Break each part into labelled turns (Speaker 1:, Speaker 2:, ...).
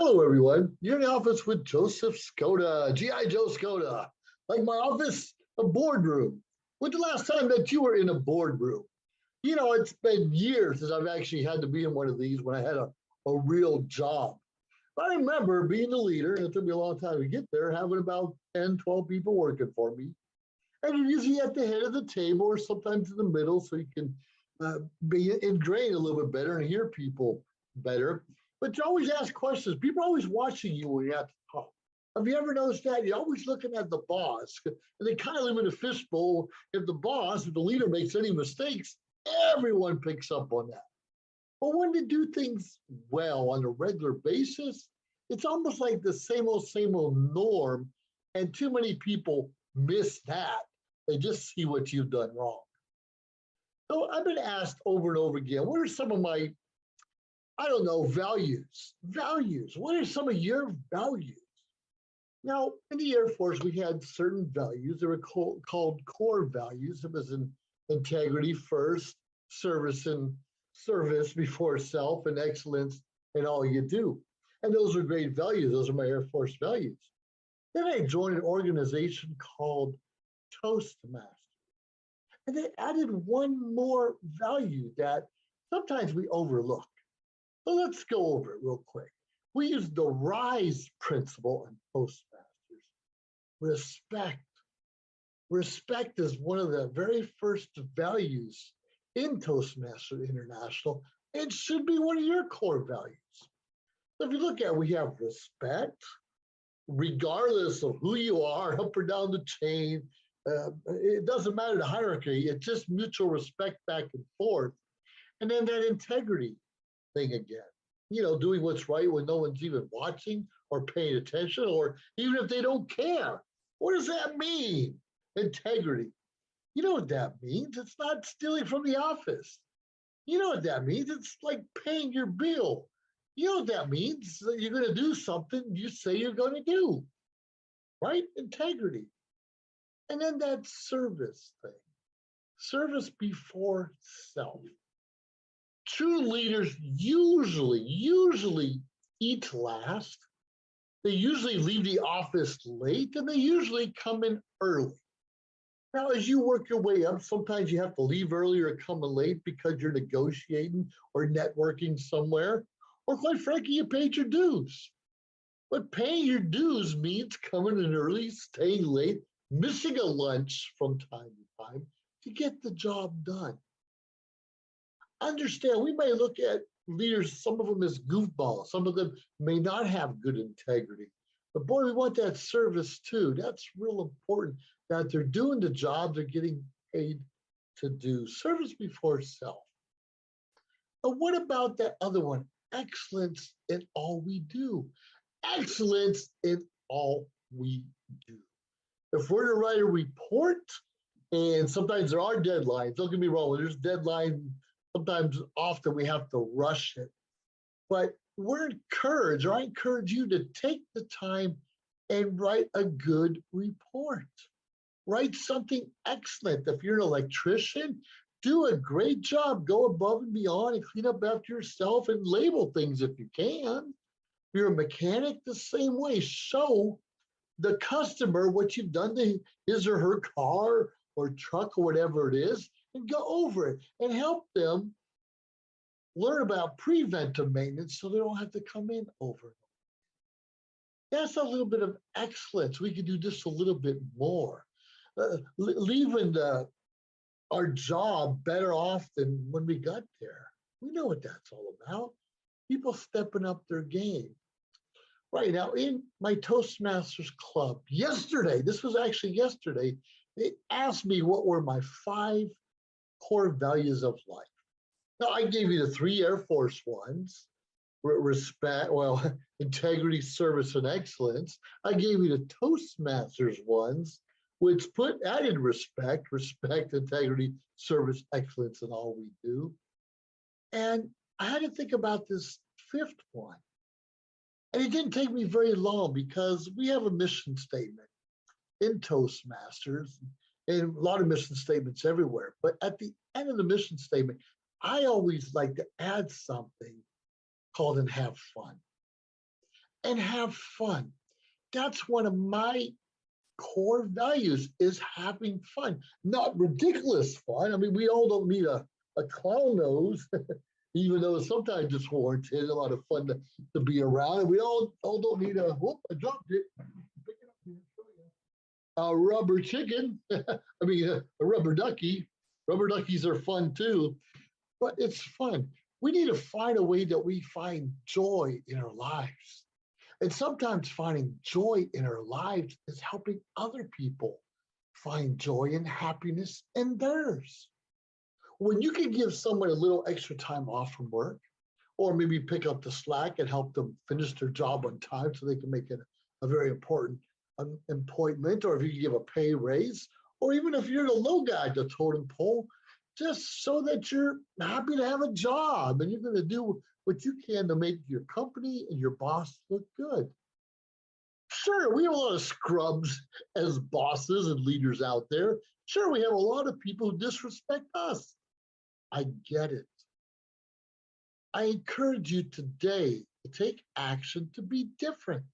Speaker 1: Hello, everyone. You're in the office with Joseph Skoda, G.I. Joe Skoda. Like my office, a boardroom. When's the last time that you were in a boardroom? It's been years since I've actually had to be in one of these when I had a real job. But I remember being the leader, and it took me a long time to get there, having about 10, 12 people working for me. And you're usually at the head of the table or sometimes in the middle so you can be ingrained a little bit better and hear people better. But you always ask questions. People are always watching you when you have to talk. Have you ever noticed that? You're always looking at the boss, and they kind of live in a fishbowl. If the leader makes any mistakes, everyone picks up on that. But when they do things well on a regular basis, it's almost like the same old norm, and too many people miss that. They just see what you've done wrong. So I've been asked over and over again, what are some of my, I don't know, values? Values. What are some of your values? Now, in the Air Force, we had certain values. They were called core values. It was integrity first, service before self, and excellence in all you do. And those are great values. Those are my Air Force values. Then I joined an organization called Toastmasters. And they added one more value that sometimes we overlook. So let's go over it real quick. We use the RISE principle in Toastmasters. Respect. Respect is one of the very first values in Toastmasters International. It should be one of your core values. So if you look at it, we have respect, regardless of who you are, up or down the chain. It doesn't matter the hierarchy. It's just mutual respect back and forth. And then that integrity thing again. Doing what's right when no one's even watching or paying attention, or even if they don't care. What does that mean? Integrity. You know what that means? It's not stealing from the office. You know what that means? It's like paying your bill. You know what that means? You're going to do something you say you're going to do, right? Integrity. And then that service thing. Service before self. True leaders usually eat last. They usually leave the office late, and they usually come in early. Now, as you work your way up, sometimes you have to leave early or come in late because you're negotiating or networking somewhere, or quite frankly, you paid your dues. But paying your dues means coming in early, staying late, missing a lunch from time to time to get the job done. Understand, we may look at leaders, some of them as goofballs, some of them may not have good integrity. But boy, we want that service too. That's real important, that they're doing the job they're getting paid to do. Service before self. But what about that other one? Excellence in all we do. Excellence in all we do. If we're to write a report, and sometimes there are deadlines, don't get me wrong, when there's deadlines, sometimes often we have to rush it. But we're encouraged, or I encourage you to take the time and write a good report. Write something excellent. If you're an electrician, do a great job. Go above and beyond and clean up after yourself and label things if you can. If you're a mechanic, the same way. Show the customer what you've done to his or her car or truck or whatever it is, and go over it and help them learn about preventive maintenance so they don't have to come in over it. That's a little bit of excellence. We could do just a little bit more. Leaving our job better off than when we got there. We know what that's all about. People stepping up their game. Right now, in my Toastmasters club, this was actually yesterday, they asked me what were my 5 core values of life. Now, I gave you the 3 Air Force ones, respect, integrity, service, and excellence. I gave you the Toastmasters ones, which added respect, integrity, service, excellence, and all we do. And I had to think about this 5th one. And it didn't take me very long because we have a mission statement in Toastmasters and a lot of mission statements everywhere. But at the end of the mission statement, I always like to add something called "and have fun." and have fun. That's one of my core values is having fun, not ridiculous fun. I mean, we all don't need a clown nose, even though sometimes it's warranted, a lot of fun to be around. And we all don't need a, whoop, I dropped it. Pick it up here, show you. A rubber chicken, I mean, a rubber ducky. Rubber duckies are fun too, but it's fun. We need to find a way that we find joy in our lives. And sometimes finding joy in our lives is helping other people find joy and happiness in theirs. When you can give someone a little extra time off from work, or maybe pick up the slack and help them finish their job on time so they can make it a very important appointment, or if you can give a pay raise, or even if you're the low guy at the totem pole, just so that you're happy to have a job and you're going to do what you can to make your company and your boss look good. Sure, we have a lot of scrubs as bosses and leaders out there. Sure, we have a lot of people who disrespect us. I get it. I encourage you today to take action to be different.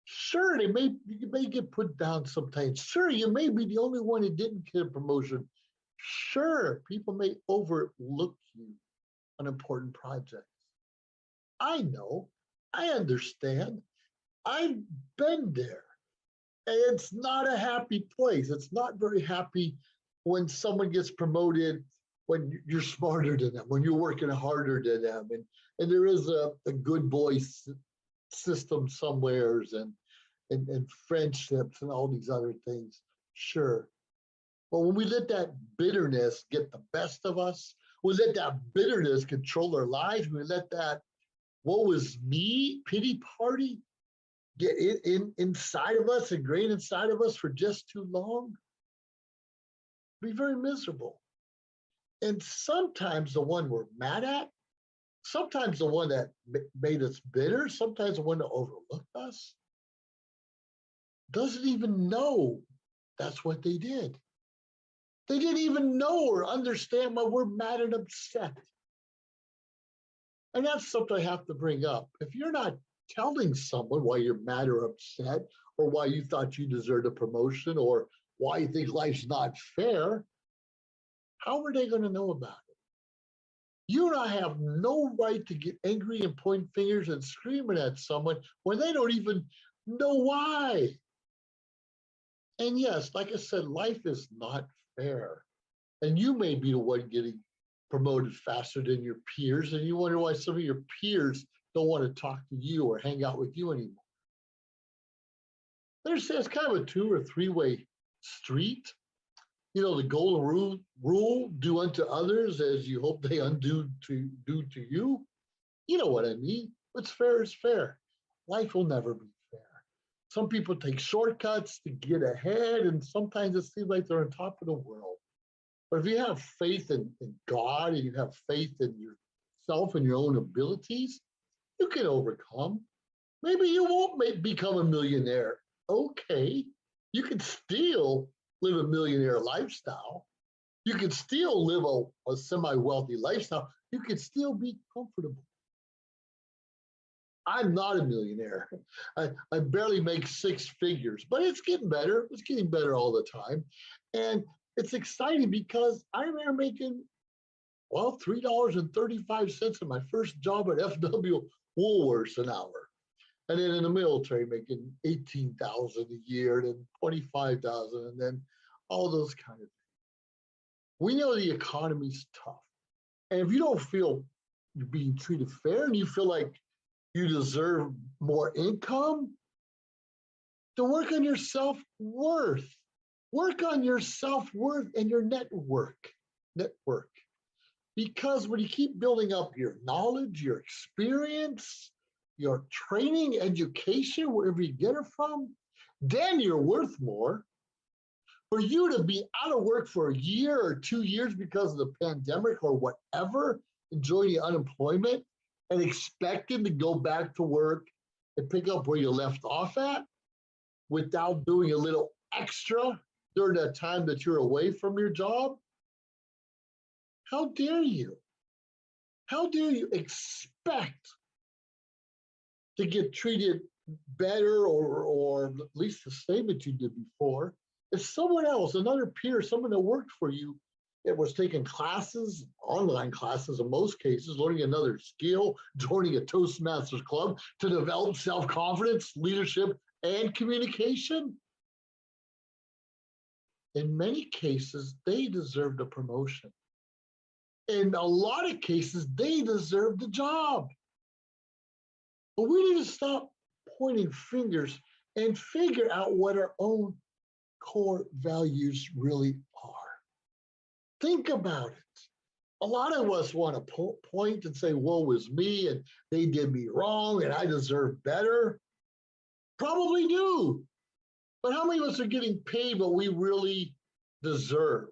Speaker 1: Sure, you may get put down sometimes. Sure, you may be the only one who didn't get a promotion. Sure, people may overlook you on important projects. I know, I understand. I've been there. And it's not a happy place. It's not very happy when someone gets promoted when you're smarter than them, when you're working harder than them. And there is a good boy system somewheres and friendships and all these other things. Sure. But when we let that bitterness get the best of us, we let that bitterness control our lives, we let that woe is me pity party get inside of us, ingrained inside of us for just too long, be very miserable. And sometimes the one we're mad at, sometimes the one that made us bitter, sometimes the one that overlooked us, doesn't even know that's what they did. They didn't even know or understand why we're mad and upset. And that's something I have to bring up. If you're not telling someone why you're mad or upset, or why you thought you deserved a promotion, or why you think life's not fair, how are they going to know about it? You and I have no right to get angry and point fingers and screaming at someone when they don't even know why. And yes, like I said, life is not fair. And you may be the one getting promoted faster than your peers, and you wonder why some of your peers don't want to talk to you or hang out with you anymore. It's kind of a 2 or 3-way street. You know, the golden rule, do unto others as you hope they do to you. You know what I mean. What's fair is fair. Life will never be fair. Some people take shortcuts to get ahead, and sometimes it seems like they're on top of the world. But if you have faith in God and you have faith in yourself and your own abilities, you can overcome. Maybe you won't become a millionaire. Okay. You can still live a millionaire lifestyle. You can still live a semi-wealthy lifestyle. You can still be comfortable. I'm not a millionaire. I barely make 6 figures, but it's getting better. It's getting better all the time. And it's exciting because I remember making, well, $3.35 in my first job at FW Woolworths an hour. And then in the military, making 18,000 a year, then 25,000, and then all those kind of things. We know the economy's tough. And if you don't feel you're being treated fair and you feel like you deserve more income, to work on your self-worth. Work on your self-worth and your network. Because when you keep building up your knowledge, your experience, your training, education, wherever you get it from, then you're worth more. For you to be out of work for a year or 2 years because of the pandemic or whatever, enjoying the unemployment and expecting to go back to work and pick up where you left off at without doing a little extra during that time that you're away from your job, how dare you? How dare you expect to get treated better or at least the same that you did before. If someone else, another peer, someone that worked for you, it was taking classes, online classes in most cases, learning another skill, joining a Toastmasters club to develop self-confidence, leadership, and communication. In many cases, they deserved a promotion. In a lot of cases, they deserved the job. But we need to stop pointing fingers and figure out what our own core values really are. Think about it. A lot of us want to point and say, woe is me, and they did me wrong, and I deserve better. Probably do. But how many of us are getting paid what we really deserve?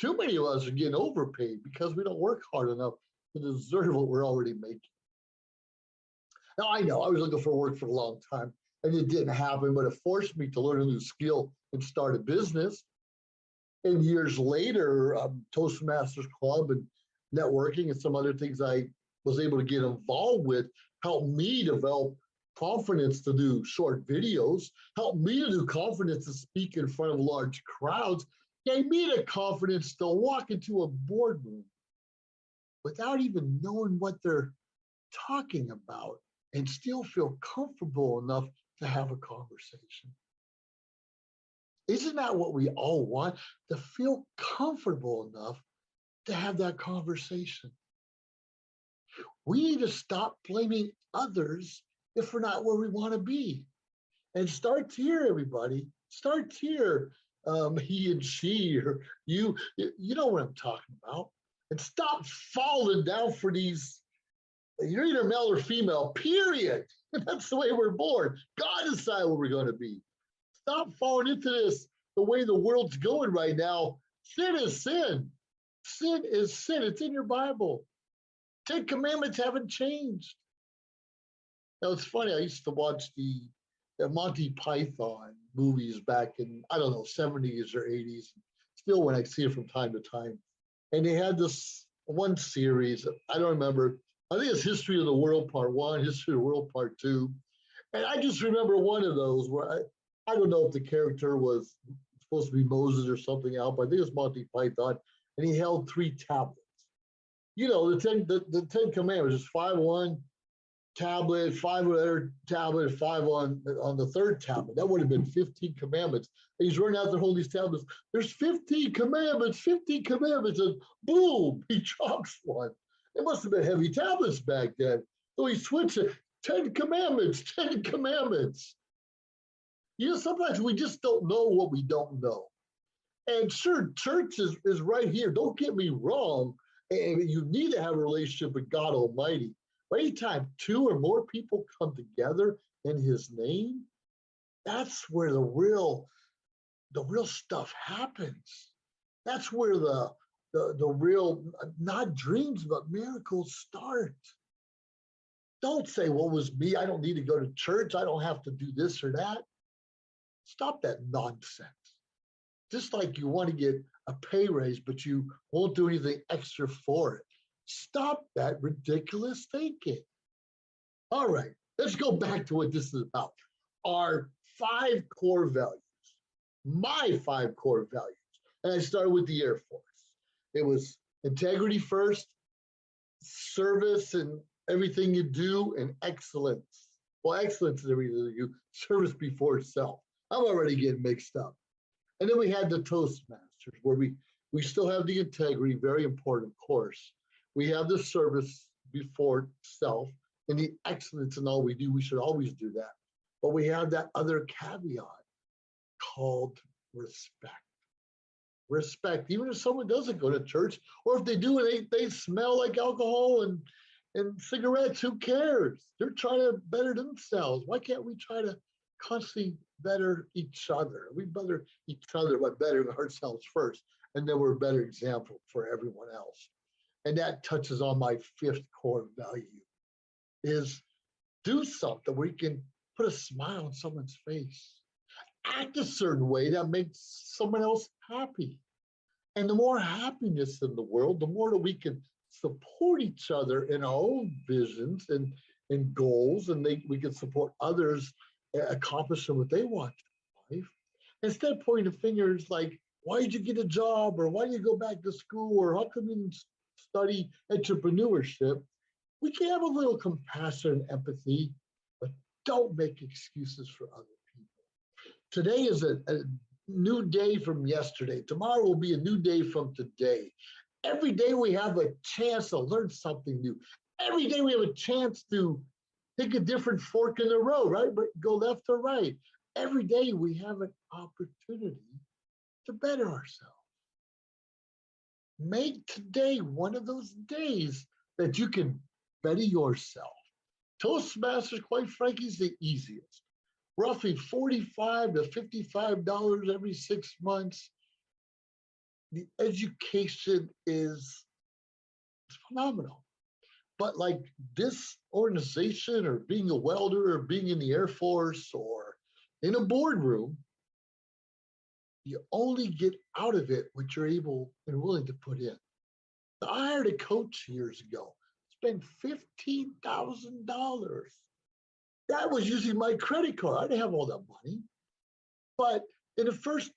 Speaker 1: Too many of us are getting overpaid because we don't work hard enough to deserve what we're already making. Now, I know I was looking for work for a long time and it didn't happen, but it forced me to learn a new skill and start a business. And years later, Toastmasters Club and networking and some other things I was able to get involved with helped me develop confidence to do short videos, helped me to do confidence to speak in front of large crowds, gave me the confidence to walk into a boardroom without even knowing what they're talking about and still feel comfortable enough to have a conversation. Isn't that what we all want? To feel comfortable enough to have that conversation. We need to stop blaming others if we're not where we want to be. And start here, everybody. Start here, he and she, or you know what I'm talking about. And stop falling down for these, you're either male or female, period. That's the way we're born. God decided what we're going to be. Stop falling into this, the way the world's going right now. Sin is sin. Sin is sin. It's in your Bible. 10 Commandments haven't changed. Now, it's funny, I used to watch the Monty Python movies back in, I don't know, 70s or 80s, still when I see it from time to time. And they had this one series, I don't remember, I think it's History of the World Part 1, History of the World Part 2. And I just remember one of those where I don't know if the character was supposed to be Moses or something else, but I think it's Monty Python, and he held 3 tablets. You know, the 10 Commandments, just 5 on tablet, 5 on the other tablet, 5 on the third tablet. That would have been 15 commandments. And he's running out there holding these tablets. There's 15 commandments, and boom, he drops one. It must have been heavy tablets back then. So he switched it. 10 commandments, 10 commandments. You know, sometimes we just don't know what we don't know. And sure, church is right here. Don't get me wrong. And you need to have a relationship with God Almighty. But anytime 2 or more people come together in his name, that's where the real stuff happens. That's where the real, not dreams, but miracles start. Don't say, what was me? I don't need to go to church. I don't have to do this or that. Stop that nonsense. Just like you want to get a pay raise, but you won't do anything extra for it. Stop that ridiculous thinking. All right, let's go back to what this is about. Our 5 core values, my 5 core values. And I started with the Air Force. It was integrity first, service and everything you do, and excellence. Well, excellence in everything you do, service before self. I'm already getting mixed up. And then we had the Toastmasters, where we still have the integrity, very important, of course. We have the service before self and the excellence in all we do. We should always do that. But we have that other caveat called respect. Respect, even if someone doesn't go to church, or if they do and they smell like alcohol and cigarettes, who cares? They're trying to better themselves. Why can't we try to constantly better each other? We better each other by bettering ourselves first, and then we're a better example for everyone else. And that touches on my 5th core value, is do something where you can put a smile on someone's face. Act a certain way that makes someone else happy. And the more happiness in the world, the more that we can support each other in our own visions and and goals, and we can support others accomplishing what they want in life. Instead of pointing fingers like, why did you get a job? Or why did you go back to school? Or how come you didn't study entrepreneurship? We can have a little compassion and empathy, but don't make excuses for other people. Today is a new day from yesterday. Tomorrow will be a new day from today. Every day we have a chance to learn something new. Every day we have a chance to take a different fork in the road, right? But go left or right. Every day we have an opportunity to better ourselves. Make today one of those days that you can better yourself. Toastmasters, quite frankly, is the easiest. Roughly $45 to $55 every 6 months. The education is phenomenal. But like this organization, or being a welder, or being in the Air Force, or in a boardroom, you only get out of it what you're able and willing to put in. I hired a coach years ago, spent $15,000. That was using my credit card. I didn't have all that money. But in the first,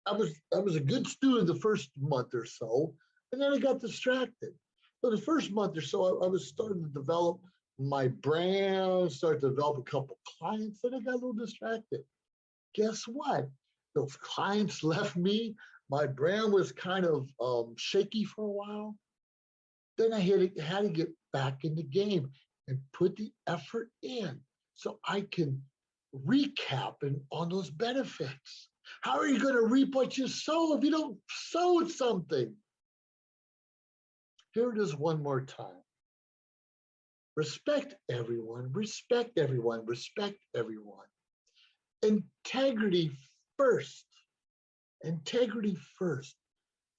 Speaker 1: I was a good student the first month or so, and then I got distracted. So the first month or so, I was starting to develop my brand, start to develop a couple clients, and I got a little distracted. Guess what? Those clients left me. My brand was kind of shaky for a while. Then I had to get back in the game and put the effort in so I can recap on those benefits. How are you going to reap what you sow if you don't sow something? Here it is one more time. Respect everyone, respect everyone, respect everyone. Integrity first. Integrity first.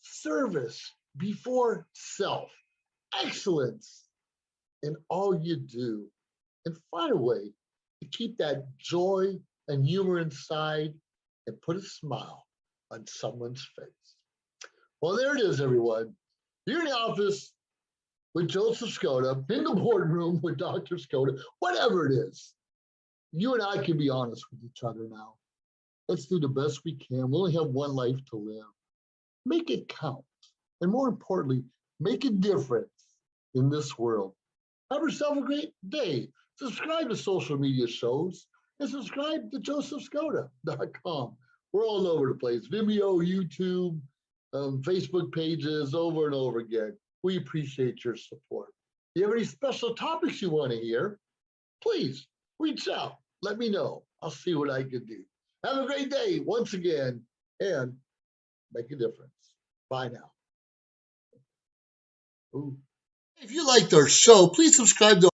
Speaker 1: Service before self. Excellence in all you do. And find a way to keep that joy and humor inside and put a smile on someone's face. Well, there it is, everyone. You're in the office with Joseph Skoda, in the boardroom with Dr. Skoda, whatever it is. You and I can be honest with each other now. Let's do the best we can. We only have one life to live. Make it count. And more importantly, make a difference in this world. Have yourself a great day. Subscribe to social media shows and subscribe to josephskoda.com. We're all over the place. Vimeo, YouTube, Facebook pages, over and over again. We appreciate your support. If you have any special topics you want to hear, please reach out. Let me know. I'll see what I can do. Have a great day once again, and make a difference. Bye now. Ooh. If you liked our show, please subscribe to